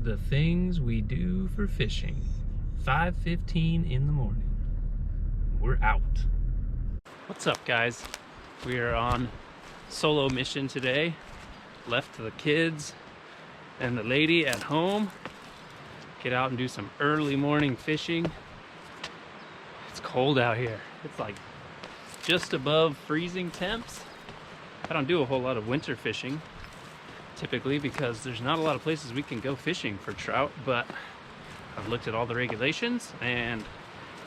The things we do for fishing. 5:15 in the morning. We're out. What's up, guys? We are on solo mission today. Left the kids and the lady at home. Get out and do some early morning fishing. It's cold out here. It's like just above freezing temps. I don't do a whole lot of winter fishing typically because there's not a lot of places we can go fishing for trout, but I've looked at all the regulations and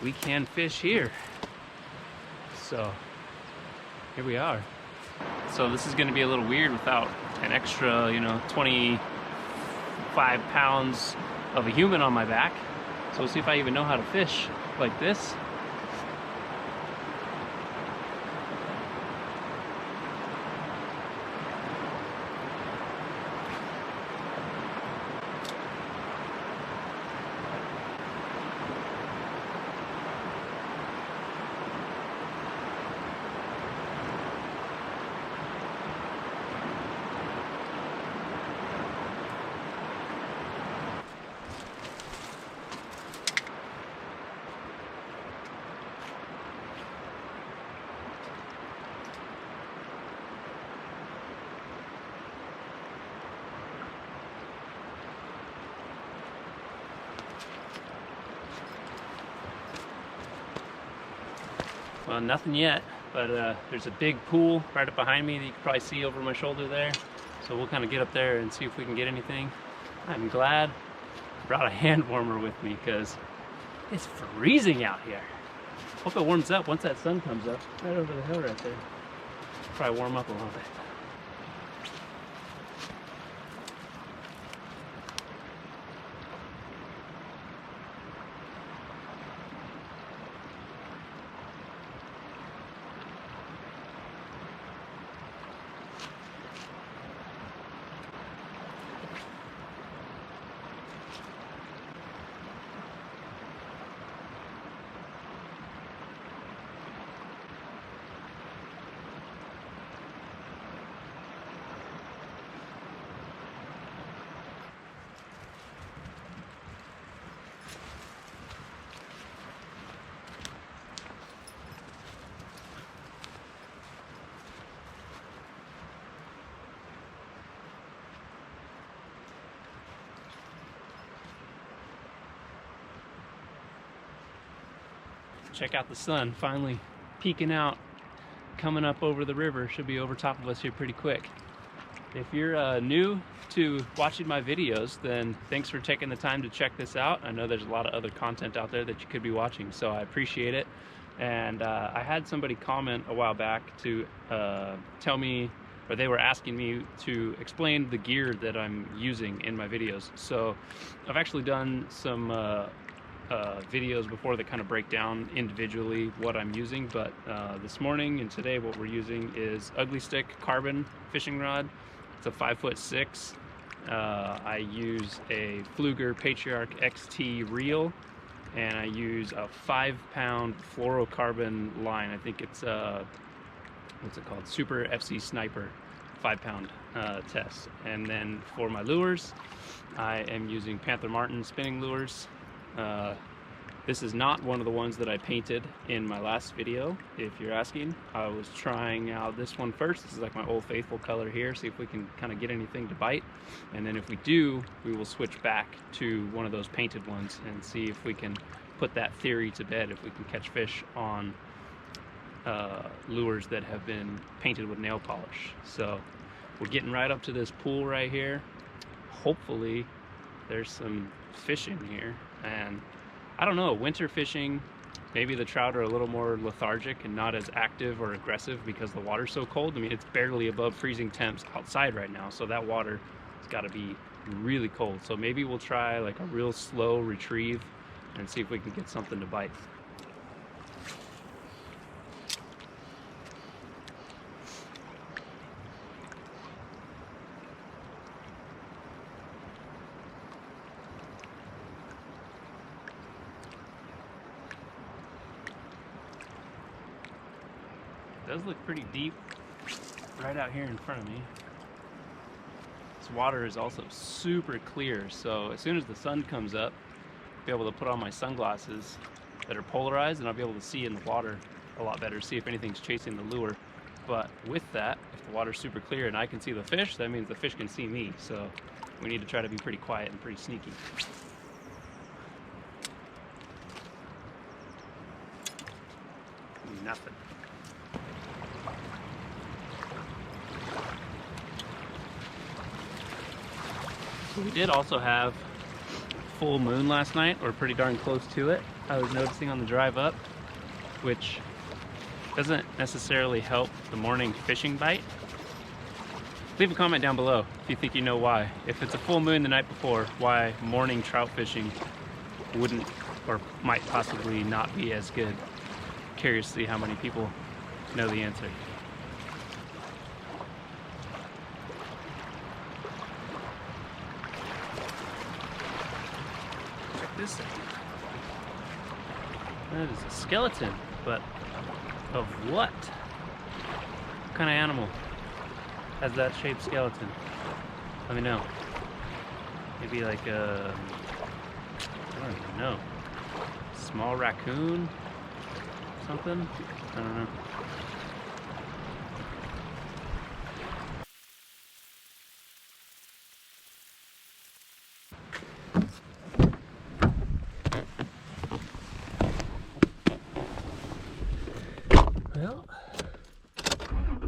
we can fish here. So here we are. So this is going to be a little weird without an extra, 25 pounds of a human on my back. So we'll see if I even know how to fish like this. Well, nothing yet, but there's a big pool right up behind me that you can probably see over my shoulder there. So we'll kind of get up there and see if we can get anything. I'm glad I brought a hand warmer with me because it's freezing out here. Hope it warms up once that sun comes up. Right over the hill right there. Probably warm up a little bit. Check out the sun finally peeking out, coming up over the river. Should be over top of us here pretty quick. If you're new to watching my videos, then thanks for taking the time to check this out. I know there's a lot of other content out there that you could be watching, so I appreciate it. And I had somebody comment a while back to tell me, or they were asking me to explain the gear that I'm using in my videos. So I've actually done some videos before that kind of break down individually what I'm using, but this morning and today what we're using is Stik Carbon fishing rod. It's a 5'6". I use a Pflueger Patriarch XT reel, and I use a 5-pound fluorocarbon line. I think it's what's it called? Super FC Sniper 5-pound test. And then for my lures, I am using Panther Martin spinning lures. This is not one of the ones that I painted in my last video, if you're asking. I was trying out this one first. This is like my Old Faithful color here, see if we can kind of get anything to bite. And then if we do, we will switch back to one of those painted ones and see if we can put that theory to bed, if we can catch fish on lures that have been painted with nail polish. So we're getting right up to this pool right here. Hopefully there's some fish in here. And I don't know, winter fishing, maybe the trout are a little more lethargic and not as active or aggressive because the water's so cold. I mean, it's barely above freezing temps outside right now, so that water has got to be really cold. So maybe we'll try like a real slow retrieve and see if we can get something to bite. It does look pretty deep right out here in front of me. It's water is also super clear, so as soon as the sun comes up, I'll be able to put on my sunglasses that are polarized, and I'll be able to see in the water a lot better, see if anything's chasing the lure. But with that, if the water's super clear and I can see the fish, that means the fish can see me, so we need to try to be pretty quiet and pretty sneaky. Nothing. So we did also have full moon last night, or pretty darn close to it. I was noticing on the drive up, which doesn't necessarily help the morning fishing bite. Leave a comment down below if you think you know why. If it's a full moon the night before, why morning trout fishing wouldn't or might possibly not be as good. Curious to see how many people know the answer. Check this out. That is a skeleton, but of what? What kind of animal has that shaped skeleton? Let me know. Maybe like a, I don't even know. Small raccoon? Something? I don't know. Well,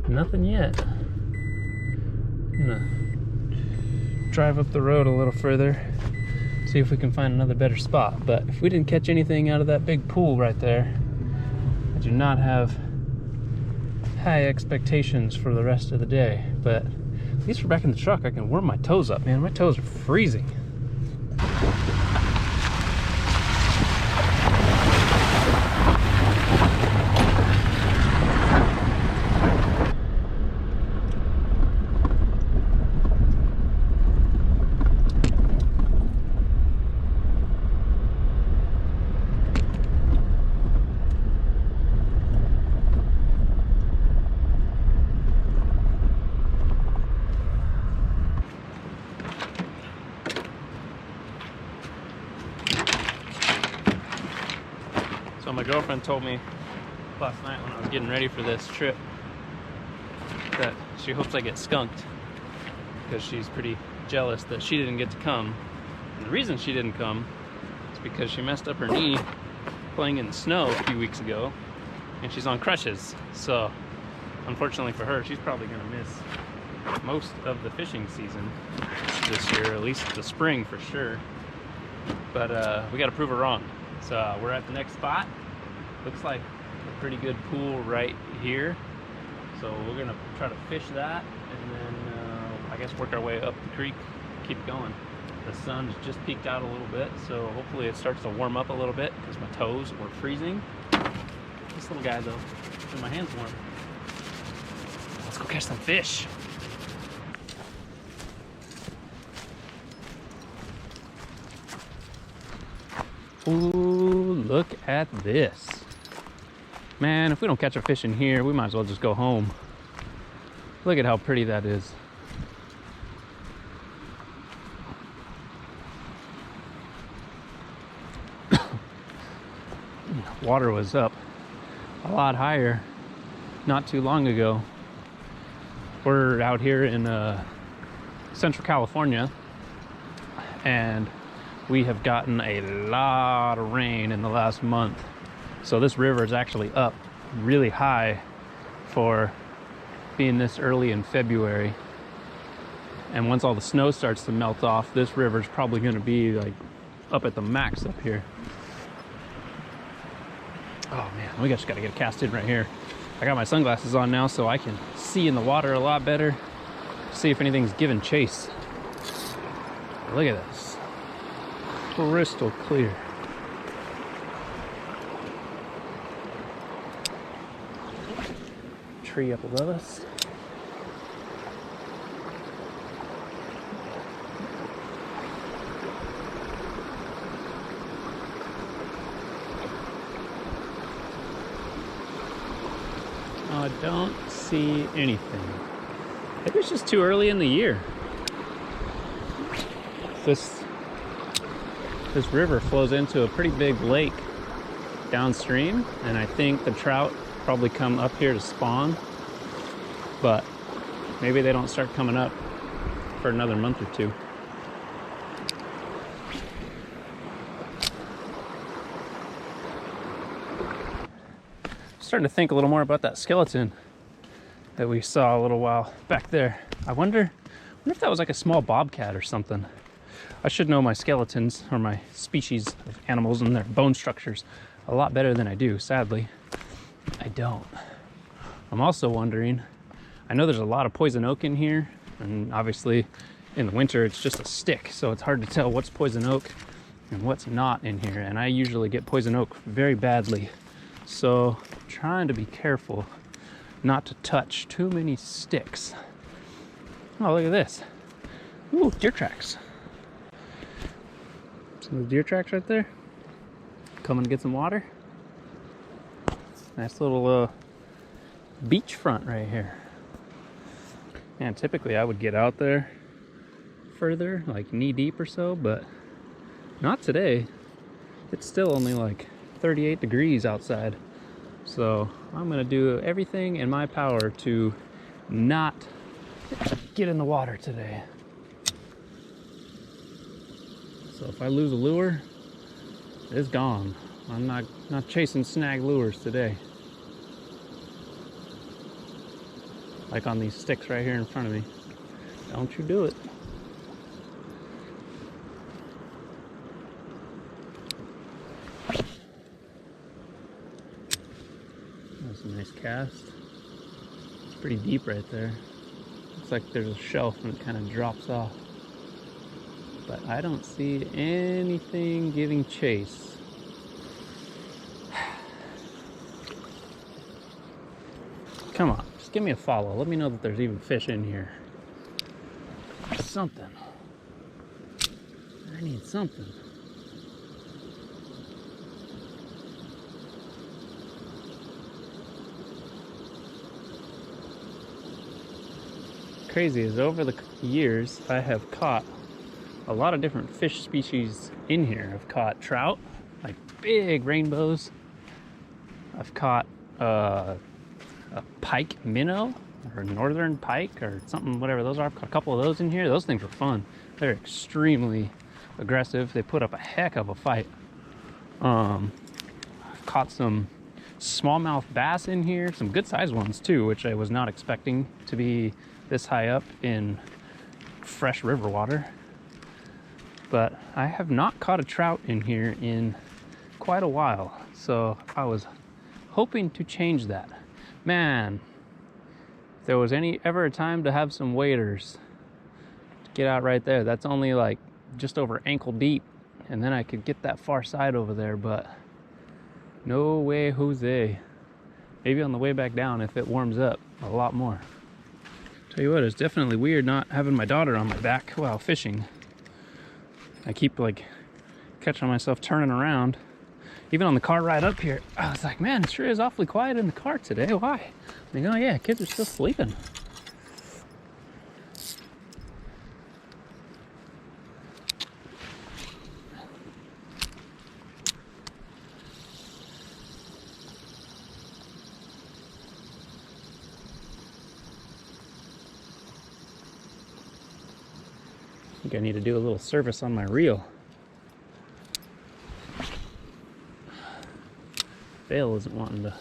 nothing yet. I'm gonna drive up the road a little further, see if we can find another better spot. But if we didn't catch anything out of that big pool right there, I do not have high expectations for the rest of the day. But at least we're back in the truck. I can warm my toes up, man. My toes are freezing. So my girlfriend told me last night when I was getting ready for this trip that she hopes I get skunked because she's pretty jealous that she didn't get to come. And the reason she didn't come is because she messed up her knee playing in the snow a few weeks ago, and she's on crutches. So unfortunately for her, she's probably gonna miss most of the fishing season this year, at least the spring for sure. But we gotta prove her wrong. So we're at the next spot. Looks like a pretty good pool right here. So we're gonna try to fish that, and then I guess work our way up the creek, keep going. The sun's just peeked out a little bit, so hopefully it starts to warm up a little bit because my toes were freezing. This little guy though, and my hands warm. Let's go catch some fish. Ooh, look at this. Man, if we don't catch a fish in here, we might as well just go home. Look at how pretty that is. Water was up a lot higher not too long ago. We're out here in Central California, and we have gotten a lot of rain in the last month. So this river is actually up really high for being this early in February. And once all the snow starts to melt off, this river is probably going to be like up at the max up here. Oh man, we just got to get a cast in right here. I got my sunglasses on now so I can see in the water a lot better. See if anything's giving chase. Look at this. Crystal clear. Tree up above us. I don't see anything. Maybe it's just too early in the year. This river flows into a pretty big lake downstream, and I think the trout probably come up here to spawn, but maybe they don't start coming up for another month or two. Starting to think a little more about that skeleton that we saw a little while back there. I wonder if that was like a small bobcat or something. I should know my skeletons, or my species of animals and their bone structures, a lot better than I do. Sadly, I don't. I'm also wondering, I know there's a lot of poison oak in here, and obviously in the winter it's just a stick, so it's hard to tell what's poison oak and what's not in here, and I usually get poison oak very badly. So I'm trying to be careful not to touch too many sticks. Oh, look at this. Ooh, deer tracks. Some of the deer tracks right there. Coming to get some water. Nice little beachfront right here. And typically I would get out there further, like knee deep or so, but not today. It's still only like 38 degrees outside. So I'm gonna do everything in my power to not get in the water today. So if I lose a lure, it's gone. I'm not chasing snag lures today. Like on these sticks right here in front of me. Don't you do it. That's a nice cast. It's pretty deep right there. Looks like there's a shelf and it kind of drops off. But I don't see anything giving chase. Come on, just give me a follow. Let me know that there's even fish in here. Something. I need something. Crazy is over the years I have caught a lot of different fish species in here. I've caught trout, like big rainbows. I've caught a pike minnow, or northern pike, or something, whatever those are. I've caught a couple of those in here. Those things were fun. They're extremely aggressive. They put up a heck of a fight. I've caught some smallmouth bass in here, some good sized ones too, which I was not expecting to be this high up in fresh river water. But I have not caught a trout in here in quite a while, so I was hoping to change that. Man, if there was ever a time to have some waders, get out right there. That's only like just over ankle deep, and then I could get that far side over there, but no way Jose. Maybe on the way back down if it warms up a lot more. Tell you what, it's definitely weird not having my daughter on my back while fishing. I keep like catching myself turning around. Even on the car ride up here, I was like, man, it sure is awfully quiet in the car today. Why? I'm like, oh yeah, kids are still sleeping. I think I need to do a little service on my reel. Bail isn't wanting to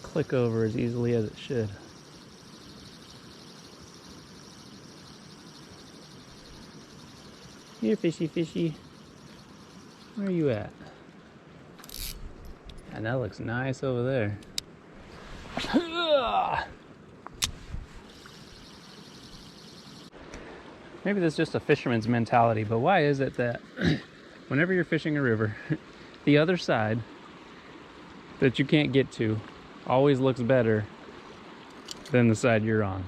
click over as easily as it should. Here, fishy, fishy. Where are you at? And that looks nice over there. Maybe that's just a fisherman's mentality, but why is it that whenever you're fishing a river, the other side that you can't get to always looks better than the side you're on?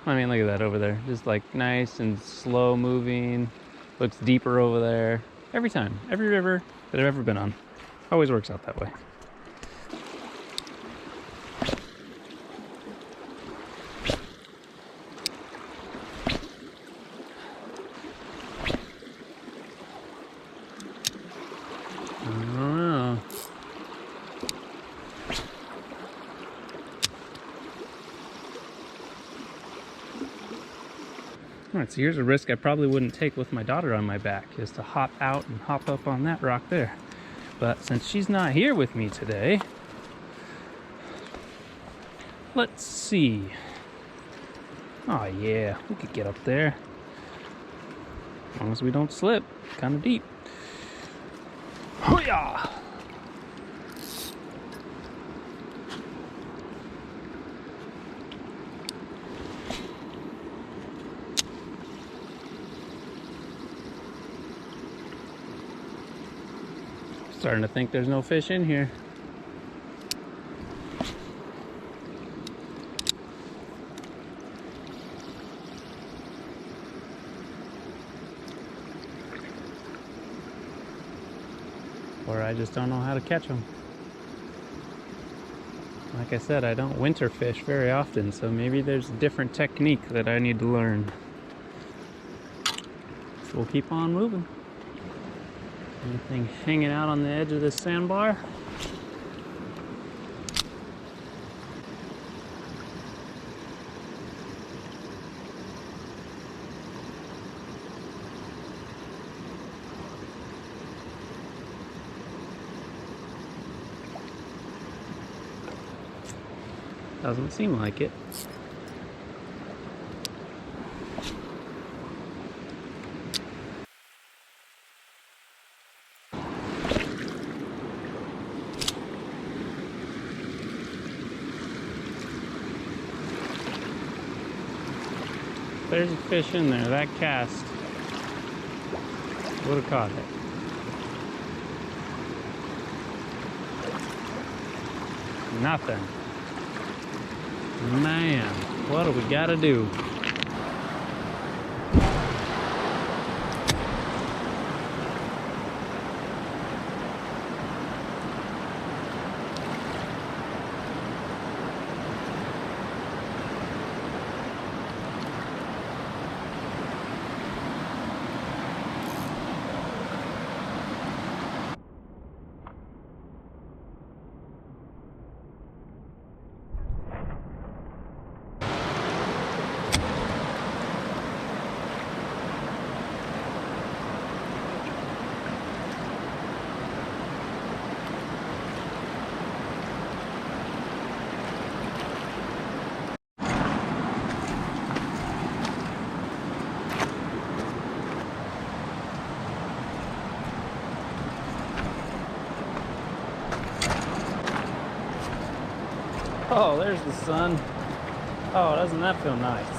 I mean, look at that over there. Just like nice and slow moving. Looks deeper over there. Every time. Every river that I've ever been on. Always works out that way. Alright, so here's a risk I probably wouldn't take with my daughter on my back, is to hop out and hop up on that rock there. But since she's not here with me today, let's see. Oh yeah, we could get up there. As long as we don't slip. Kind of deep. Hoo-yah! Starting to think there's no fish in here. Or I just don't know how to catch them. Like I said, I don't winter fish very often, so maybe there's a different technique that I need to learn. So we'll keep on moving. Anything hanging out on the edge of this sandbar? Doesn't seem like it. There's a fish in there. That cast would have caught it. Nothing. Man, what do we gotta do? Oh, there's the sun. Oh, doesn't that feel nice?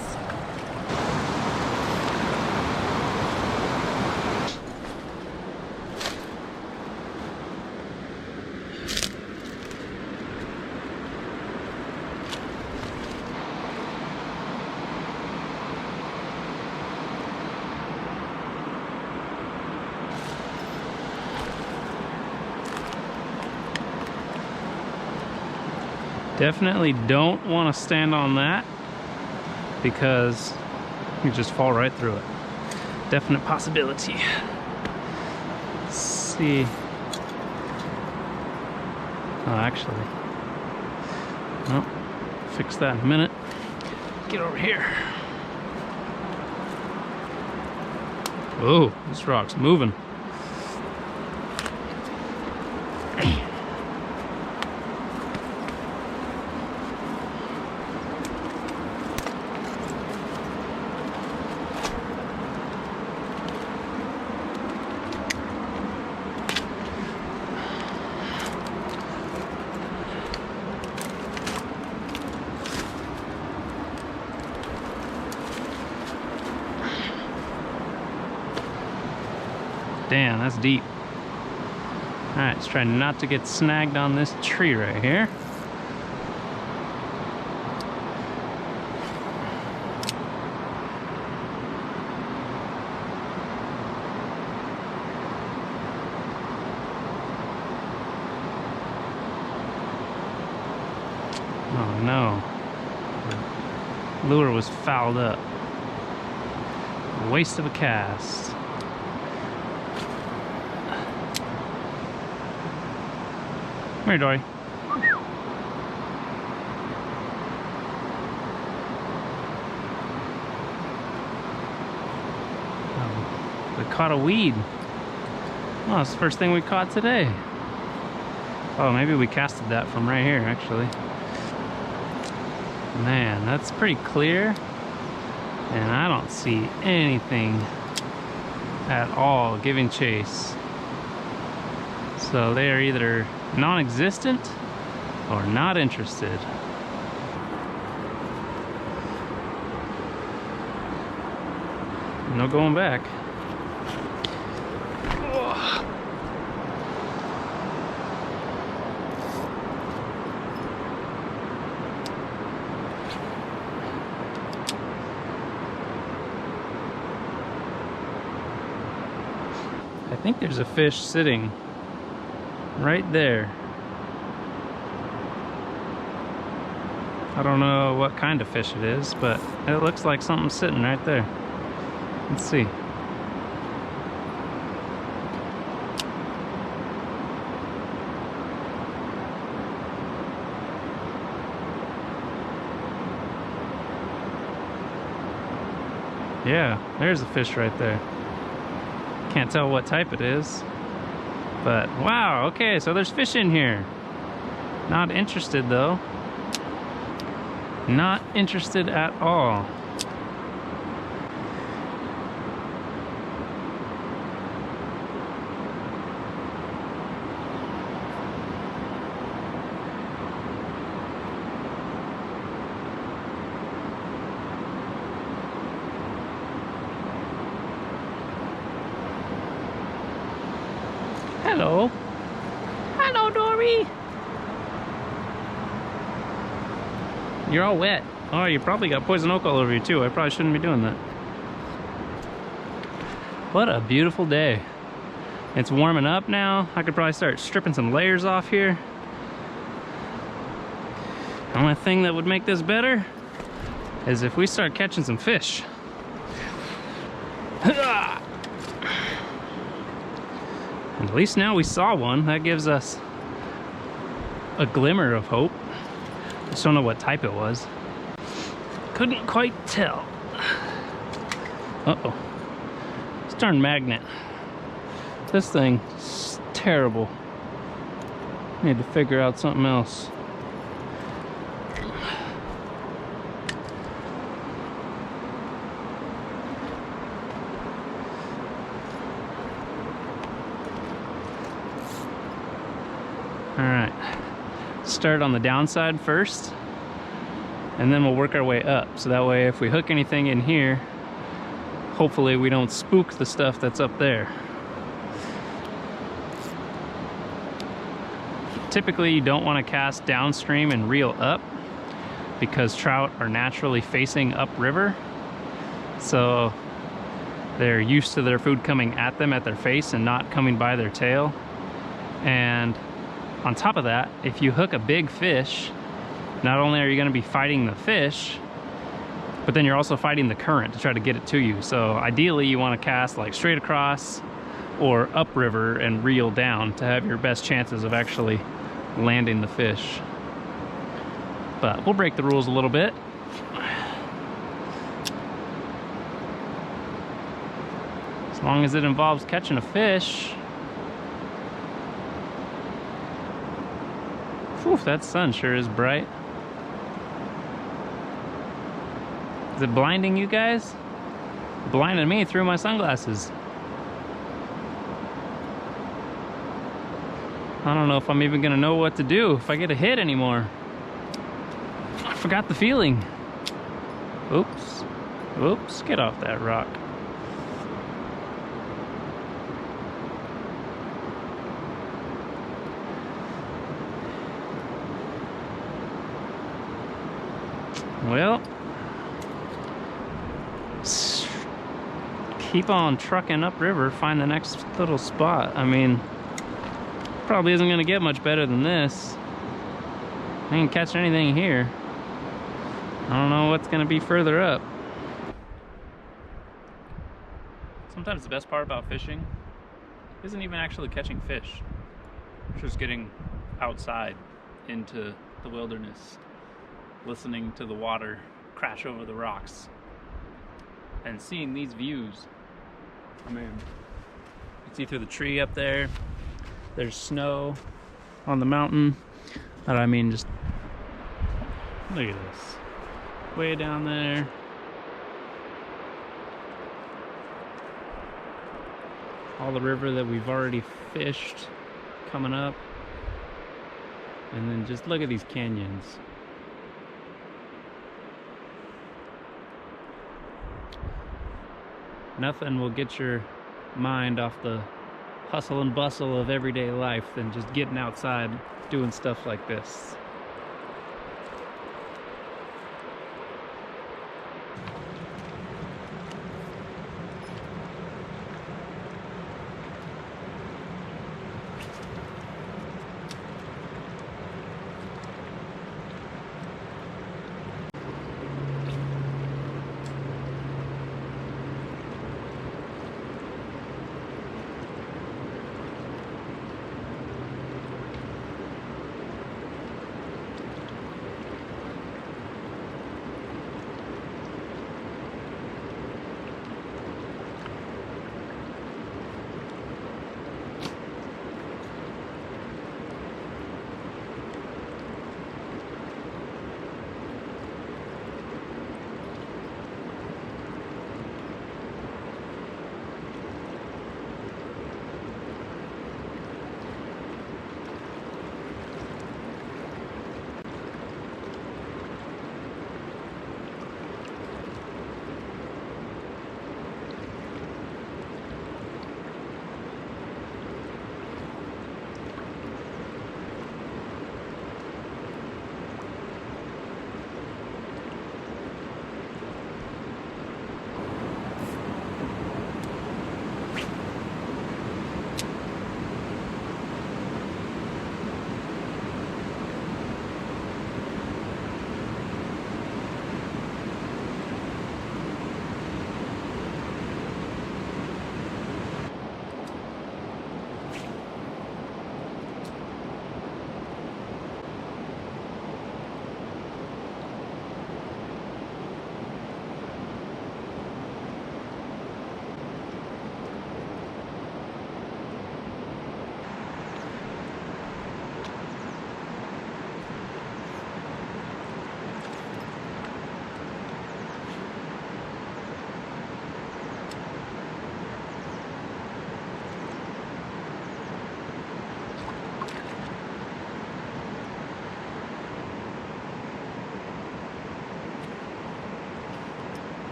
Definitely don't want to stand on that because you just fall right through it. Definite possibility. Let's see. Oh, actually. Well, fix that in a minute. Get over here. Oh, this rock's moving. Damn, that's deep. Alright, let's try not to get snagged on this tree right here. Oh no. The lure was fouled up. Waste of a cast. Come here, Dory. We caught a weed. Oh, it's the first thing we caught today. Oh, maybe we casted that from right here, actually. Man, that's pretty clear. And I don't see anything at all giving chase. So they are either non-existent or not interested. No going back. I think there's a fish sitting right there. I don't know what kind of fish it is, but it looks like something's sitting right there. Let's see. Yeah, there's a fish right there. Can't tell what type it is, but wow, okay, so there's fish in here. Not interested though. Not interested at all. Hello. Hello, Dory. You're all wet. Oh, you probably got poison oak all over you too. I probably shouldn't be doing that. What a beautiful day. It's warming up now. I could probably start stripping some layers off here. The only thing that would make this better is if we start catching some fish. And at least now we saw one. That gives us a glimmer of hope. Just don't know what type it was. Couldn't quite tell. Uh-oh. This darn magnet. This thing is terrible. Need to figure out something else. Alright, start on the downside first, and then we'll work our way up. So that way if we hook anything in here, hopefully we don't spook the stuff that's up there. Typically you don't want to cast downstream and reel up because trout are naturally facing upriver. So they're used to their food coming at them at their face and not coming by their tail. And on top of that, if you hook a big fish, not only are you going to be fighting the fish, but then you're also fighting the current to try to get it to you. So ideally you want to cast like straight across or upriver and reel down to have your best chances of actually landing the fish. But we'll break the rules a little bit. As long as it involves catching a fish. Whew, that sun sure is bright. Is it blinding you guys? It blinded me through my sunglasses. I don't know if I'm even gonna know what to do if I get a hit anymore. I forgot the feeling. Oops. Oops, get off that rock. Well, keep on trucking upriver, find the next little spot. I mean, probably isn't gonna get much better than this. I ain't catching anything here. I don't know what's gonna be further up. Sometimes the best part about fishing isn't even actually catching fish. It's just getting outside into the wilderness, listening to the water crash over the rocks and seeing these views. Man. You can see through the tree up there. There's snow on the mountain. I mean, just look at this. Way down there. All the river that we've already fished coming up. And then just look at these canyons. Nothing will get your mind off the hustle and bustle of everyday life than just getting outside doing stuff like this.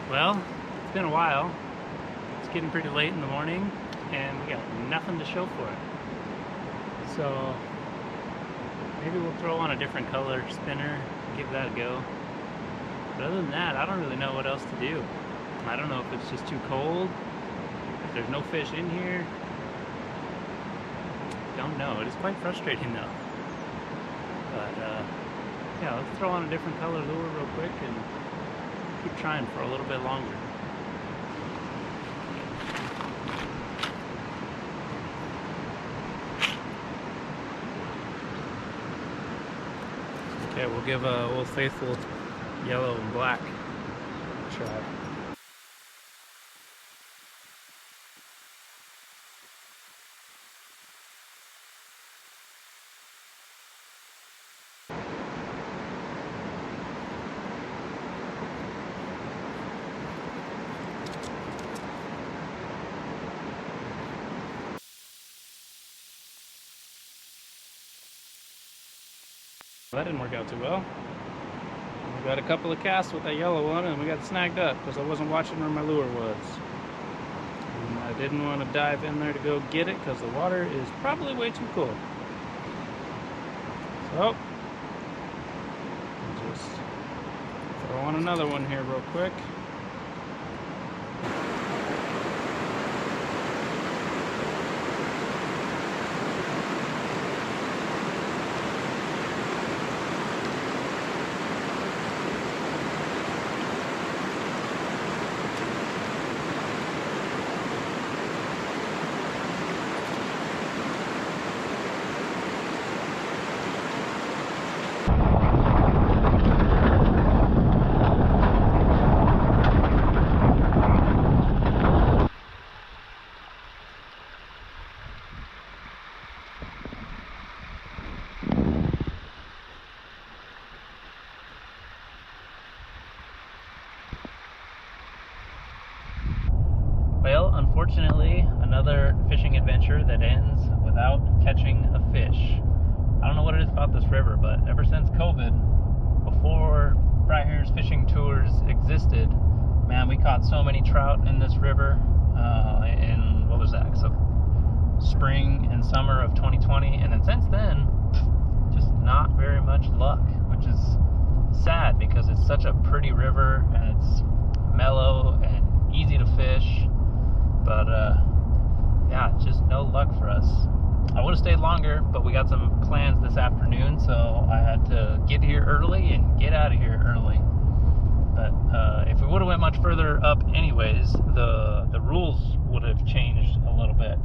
Well, it's been a while. It's getting pretty late in the morning and we got nothing to show for it. So maybe we'll throw on a different color spinner, give that a go. But other than that, I don't really know what else to do. I don't know if it's just too cold, if there's no fish in here. Don't know. It is quite frustrating though. But yeah, let's throw on a different color lure real quick and keep trying for a little bit longer. Okay, we'll give a Old Faithful yellow and black a try. That didn't work out too well. We got a couple of casts with that yellow one and we got snagged up because I wasn't watching where my lure was. And I didn't want to dive in there to go get it because the water is probably way too cold. So, I'll just throw on another one here real quick. unfortunately, another fishing adventure that ends without catching a fish. I don't know what it is about this river, but ever since COVID, before Pflueger's fishing tours existed, man, we caught so many trout in this river in, what was that, so spring and summer of 2020, and then since then, just not very much luck, which is sad because it's such a pretty river and it's mellow and easy to fish, but yeah, just no luck for us. I would have stayed longer, but we got some plans this afternoon, so I had to get here early and get out of here early. But if we would have went much further up anyways, the rules would have changed a little bit.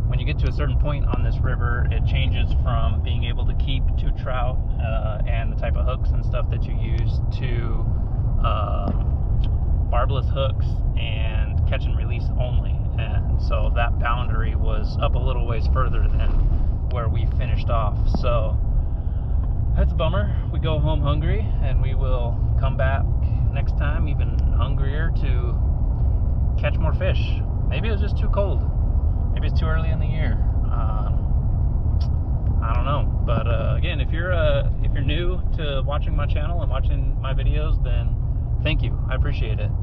When you get to a certain point on this river, it changes from being able to keep 2 trout and the type of hooks and stuff that you use to barbless hooks and catch and release only. And so that boundary was up a little ways further than where we finished off. So that's a bummer. We go home hungry, and we will come back next time even hungrier to catch more fish. Maybe it was just too cold. Maybe it's too early in the year. I don't know. But again, if you're new to watching my channel and watching my videos, then thank you. I appreciate it.